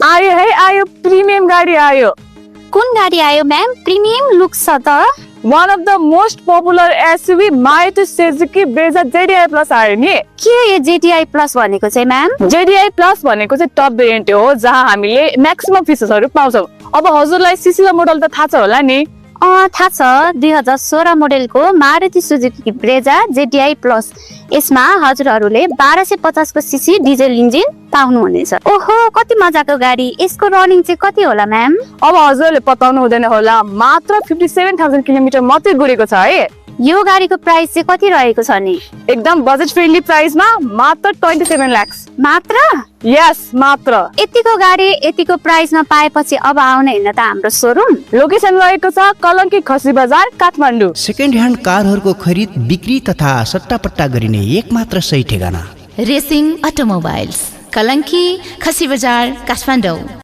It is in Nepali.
आयो है आयो प्रिमियम गाडी आयो कुन गाडी आयो म्याम प्रिमियम लुक छ त one of the most popular SUV Maruti Suzuki Brezza ZDi plus आयो नि के यो जेटीआई प्लस भनेको चाहिँ म्याम जेडीआई प्लस भनेको चाहिँ टप भेरिएन्ट हो जहाँ हामीले म्याक्सिमम फिचर्सहरू पाउँछौँ अब हजुरलाई सीसी मोडल त थाहा छ होला नि थाहा छ 2016 मोडेलको मारुति सुजुकी ब्रेजा जेटीआई प्लस यसमा हजुरहरूले 1250 को सीसी डिजेल इन्जिन पाउनुहुनेछ ओहो कति मजाको गाडी यसको रनिङ चाहिँ कति होला म्याम अब हजुरले बताउनु हुँदैन होला मात्र 57,000 किलोमिटर मात्रै गुडेको छ है यो गाडीको प्राइस चाहिँ कति रहेको छ नि एकदम बजेट फ्रेन्डली प्राइसमा मात्र 27 लाख मात्र यस मात्र यतिको गाडी यतिको प्राइसमा पाएपछि अब आउने हैन त हाम्रो सोरुम लोकेसन रहेको छ कलंकी खसी बजार काठमाडौँ सेकेन्ड ह्यान्ड कारहरूको खरिद बिक्री तथा सट्टापट्टा गरिने एक मात्र सही ठेगाना रेसिङ अटोमोबाइल्स कलंकी खसी बजार काठमाडौँ